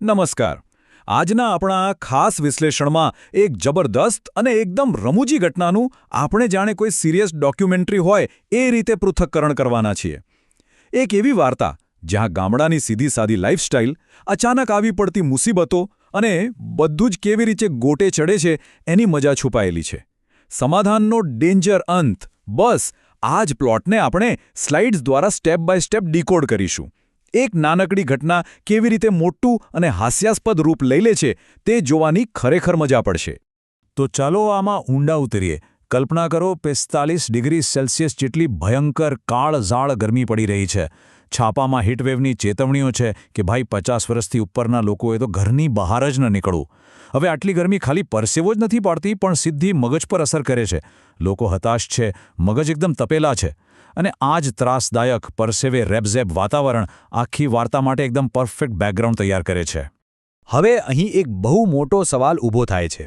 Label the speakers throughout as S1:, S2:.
S1: નમસ્કાર. આજના આપણા આ ખાસ વિશ્લેષણમાં એક જબરદસ્ત અને એકદમ રમૂજી ઘટનાનું આપણે જાણે કોઈ સિરિયસ ડોક્યુમેન્ટરી હોય એ રીતે પૃથક્કરણ કરવાના છીએ. એક એવી વાર્તા જ્યાં ગામડાની સીધી-સાદી લાઇફસ્ટાઇલ, અચાનક આવી પડતી મુસીબતો અને બધું જ કેવી રીતે ગોટે ચડે છે એની મજા છુપાયેલી છે. સમાધાનનો ડેન્જર અંત, બસ આ જ પ્લોટને આપણે સ્લાઇડ્સ દ્વારા સ્ટેપ બાય સ્ટેપ ડીકોડ કરીશું. એક નાનકડી ઘટના કેવી રીતે મોટું અને હાસ્યાસ્પદ રૂપ લઈ લે છે તે જોવાની ખરેખર મજા પડશે.
S2: તો ચાલો આમાં ઊંડા ઉતરીએ. કલ્પના કરો 45 ડિગ્રી સેલ્સિયસ જેટલી ભયંકર કાળઝાળ ગરમી પડી રહી છે. છાપામાં હીટવેવની ચેતવણીઓ છે કે ભાઈ 50 વર્ષથી ઉપરના લોકોએ તો ઘરની બહાર જ ન નીકળવું. હવે આટલી ગરમી ખાલી પરસેવો જ નથી પાડતી પણ સીધી મગજ પર અસર કરે છે. લોકો હતાશ છે, મગજ એકદમ તપેલા છે. અને આ જ ત્રાસદાયક પરસેવે રેબઝેબ વાતાવરણ આખી વાર્તા માટે એકદમ પરફેક્ટ બેકગ્રાઉન્ડ તૈયાર કરે છે.
S3: હવે અહીં એક બહુ મોટો સવાલ ઊભો થાય છે.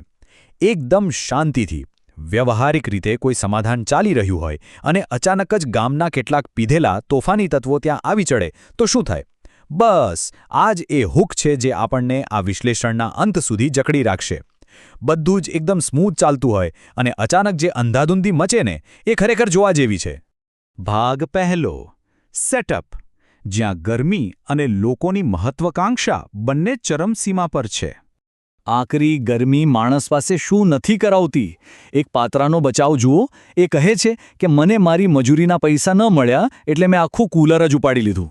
S3: એકદમ શાંતિથી, વ્યવહારિક રીતે કોઈ સમાધાન ચાલી રહ્યું હોય અને અચાનક જ ગામના કેટલાક પીધેલા તોફાની તત્વો ત્યાં આવી ચડે તો શું થાય? બસ આ જ એ હુક છે જે આપણને આ વિશ્લેષણના અંત સુધી જકડી રાખશે. બધું જ એકદમ સ્મૂથ ચાલતું હોય અને અચાનક જે અંધાધૂંધી મચે ને એ ખરેખર જોવા જેવી છે. ભાગ પહેલો, સેટઅપ, જ્યાં ગરમી અને લોકોની મહત્વાકાંક્ષા બંને ચરમસીમા પર છે. આકરી ગરમી માણસ પાસે શું નથી કરાવતી. એક પાત્રાનો બચાવ જુઓ. એ કહે છે કે મને મારી મજૂરીના પૈસા ન મળ્યા એટલે મેં આખું કૂલર જ ઉપાડી લીધું.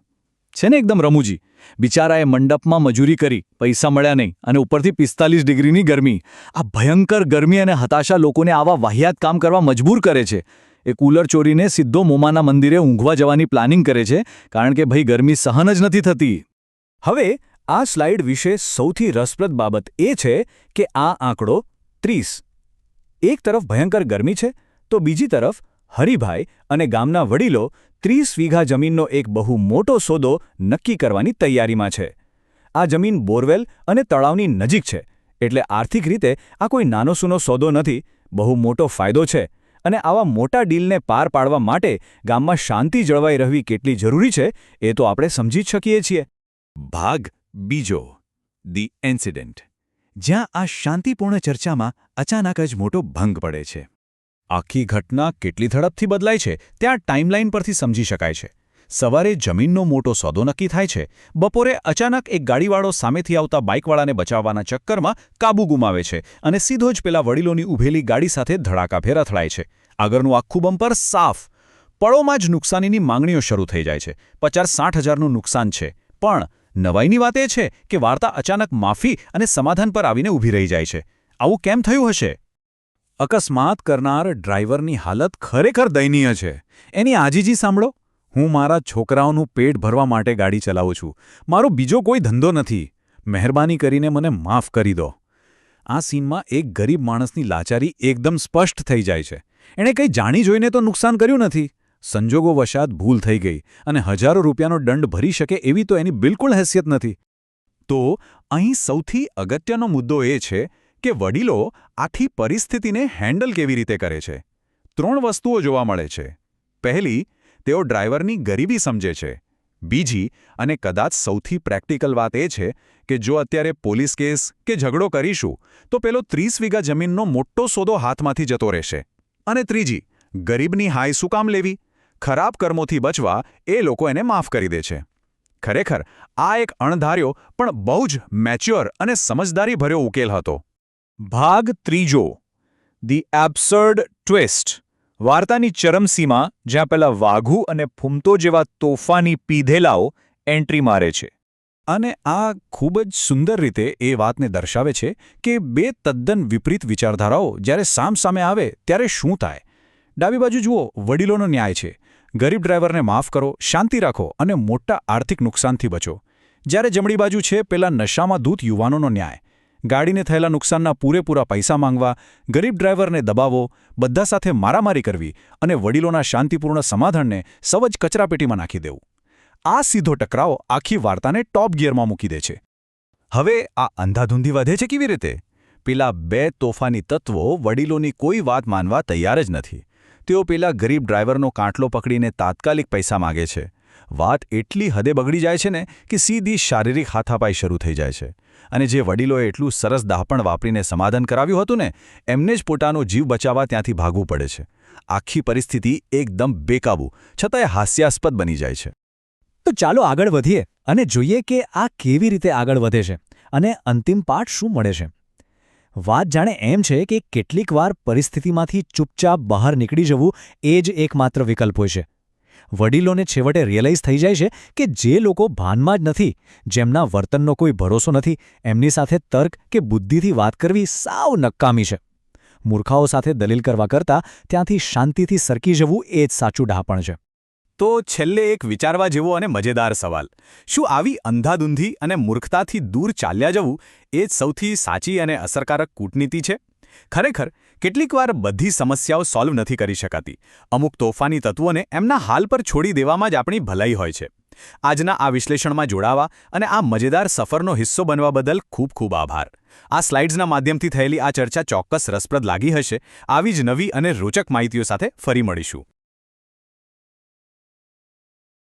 S3: છે ને એકદમ રમૂજી. બિચારાએ મંડપમાં મજૂરી કરી, પૈસા મળ્યા નહીં અને ઉપરથી 45 ડિગ્રીની ગરમી. આ ભયંકર ગરમી અને હતાશા લોકોને આવા વાહિયાત કામ કરવા મજબૂર કરે છે. એ કૂલર ચોરીને સીધો મોમાના મંદિરે ઊંઘવા જવાની પ્લાનિંગ કરે છે કારણ કે ભાઈ ગરમી સહન જ નથી થતી. હવે આ સ્લાઇડ વિશે સૌથી રસપ્રદ બાબત એ છે કે આ આંકડો 30. એક તરફ ભયંકર ગરમી છે તો બીજી તરફ હરિભાઈ અને ગામના વડીલો 30 વીઘા જમીનનો એક બહુ મોટો સોદો નક્કી કરવાની તૈયારીમાં છે. આ જમીન બોરવેલ અને તળાવની નજીક છે એટલે આર્થિક રીતે આ કોઈ નાનોસૂનો સોદો નથી, બહુ મોટો ફાયદો છે. અને આવા મોટા ડીલને પાર પાડવા માટે ગામમાં શાંતિ જળવાઈ રહેવી કેટલી જરૂરી છે એ તો આપણે સમજી જ શકીએ છીએ.
S2: ભાગ બીજો, ધી ઇન્સિડન્ટ, જ્યાં આ શાંતિપૂર્ણ ચર્ચામાં અચાનક જ મોટો ભંગ પડે છે.
S1: આખી ઘટના કેટલી ઝડપથી બદલાય છે ત્યાં ટાઈમલાઈન પરથી સમજી શકાય છે. સવારે જમીનનો મોટો સોદો નક્કી થાય છે. બપોરે અચાનક એક ગાડીવાળો સામેથી આવતા બાઇકવાળાને બચાવવાના ચક્કરમાં કાબુ ગુમાવે છે અને સીધો જ પેલા વડીલોની ઊભેલી ગાડી સાથે ધડાકાભેર અથડાય છે. આગળનું આખું બમ્પર સાફ. પળોમાં જ નુકસાનીની માંગણીઓ શરૂ થઈ જાય છે. 50-60 હજારનું નુકસાન છે. પણ નવાઈની વાત એ છે કે વાર્તા અચાનક માફી અને સમાધાન પર આવીને ઊભી રહી જાય છે. આવું કેમ થયું હશે?
S2: અકસ્માત કરનાર ડ્રાઈવરની હાલત ખરેખર દયનીય છે. એની આજીજી સાંભળો. હું મારા છોકરાઓનું પેટ ભરવા માટે ગાડી ચલાવું છું. મારો બીજો કોઈ ધંધો નથી. મહેરબાની કરીને મને માફ કરી દો. આ સીનમાં એક ગરીબ માણસની લાચારી એકદમ સ્પષ્ટ થઈ જાય છે. એણે કંઈ જાણી જોઈને તો નુકસાન કર્યું નથી. સંજોગોવશાત ભૂલ થઈ ગઈ અને હજારો રૂપિયાનો દંડ ભરી શકે એવી તો એની બિલકુલ હેસિયત નથી. તો અહીં સૌથી અગત્યનો મુદ્દો એ છે કે વડીલો આખી પરિસ્થિતિને હેન્ડલ કેવી રીતે કરે છે. 3 વસ્તુઓ જોવા મળે છે. પહેલી, તેઓ ડ્રાઈવરની ગરીબી સમજે છે. બીજી અને કદાચ સૌથી પ્રેક્ટિકલ વાત એ છે કે જો અત્યારે પોલીસ કેસ કે ઝઘડો કરીશું તો પેલો 30 વીઘા જમીનનો મોટો સોદો હાથમાંથી જતો રહેશે. અને ત્રીજી, ગરીબની હાય શું કામ લેવી? ખરાબ કર્મોથી બચવા એ લોકો એને માફ કરી દે છે. ખરેખર આ એક અણધાર્યો પણ બહુ જ મેચ્યોર અને સમજદારીભર્યો ઉકેલ હતો.
S3: ભાગ ત્રીજો, ધી એબ્સર્ડ ટ્વિસ્ટ, વાર્તાની ચરમસીમા જ્યાં પેલા વાઘુ અને ફૂમતો જેવા તોફાની પીધેલાઓ એન્ટ્રી મારે છે.
S2: અને આ ખૂબ જ સુંદર રીતે એ વાતને દર્શાવે છે કે બે તદ્દન વિપરીત વિચારધારાઓ જ્યારે સામસામે આવે ત્યારે શું થાય. ડાબી બાજુ જુઓ, વડીલોનો ન્યાય છે. ગરીબ ડ્રાઈવરને માફ કરો, શાંતિ રાખો અને મોટા આર્થિક નુકસાનથી બચો. જ્યારે જમણી બાજુ છે પેલા નશામાં ધૂત યુવાનોનો ન્યાય. ગાડીને થયેલા નુકસાનના પૂરેપૂરા પૈસા માંગવા, ગરીબ ડ્રાઈવરને દબાવો, બધા સાથે મારામારી કરવી અને વડીલોના શાંતિપૂર્ણ સમાધાનને સવ જ કચરાપેટીમાં નાખી દેવું. આ સીધો ટકરાવ આખી વાર્તાને ટોપ ગિયરમાં મૂકી દે છે. હવે આ અંધાધૂંધી વધે છે કેવી રીતે? પેલા 2 તોફાની તત્વો વડીલોની કોઈ વાત માનવા તૈયાર જ નથી. તેઓ પેલા ગરીબ ડ્રાઈવરનો કાંટલો પકડીને તાત્કાલિક પૈસા માગે છે.
S1: વાત એટલી હદે બગડી જાય છે ને કે સીધી શારીરિક હાથાપાઈ શરૂ થઈ જાય છે. અને જે વડીલોએ એટલું સરસ દાહપણ વાપરીને સમાધાન કરાવ્યું હતું ને, એમને જ પોતાનો જીવ બચાવવા ત્યાંથી ભાગવું પડે છે. આખી પરિસ્થિતિ એકદમ બેકાબૂ છતાંય હાસ્યાસ્પદ બની જાય છે.
S3: તો ચાલો આગળ વધીએ અને જોઈએ કે આ કેવી રીતે આગળ વધે છે અને અંતિમ પાઠ શું મળે છે. વાત જાણે એમ છે કે કેટલીકવાર પરિસ્થિતિમાંથી ચૂપચાપ બહાર નીકળી જવું એ જ એકમાત્ર વિકલ્પ હોય છે. વડીલોને છેવટે રિયલાઇઝ થઈ જાય છે કે જે લોકો ભાનમાં જ નથી, જેમના વર્તનનો કોઈ ભરોસો નથી, એમની સાથે તર્ક કે બુદ્ધિથી વાત કરવી સાવ નકામી છે. મૂર્ખાઓ સાથે દલીલ કરવા કરતાં ત્યાંથી શાંતિથી સરકી જવું એ જ સાચું ડહાપણ છે.
S2: તો છેલ્લે એક વિચારવા જેવો અને મજેદાર સવાલ: શું આવી અંધાધૂંધી અને મૂર્ખતાથી દૂર ચાલ્યા જવું એ જ સૌથી સાચી અને અસરકારક કૂટનીતિ છે? ખરેખર, કેટલીકવાર બધી સમસ્યાઓ સોલ્વ નથી કરી શકાતી. અમુક તોફાની તત્વોને એમના હાલ પર છોડી દેવામાં જ આપણી ભલાઈ હોય છે. આજના આ વિશ્લેષણમાં જોડાવા અને આ મજેદાર સફરનો હિસ્સો બનવા બદલ ખૂબ ખૂબ આભાર. આ સ્લાઇડ્સના માધ્યમથી થયેલી આ ચર્ચા ચોક્કસ રસપ્રદ લાગી હશે. આવી જ નવી અને રોચક માહિતીઓ સાથે ફરી મળીશું.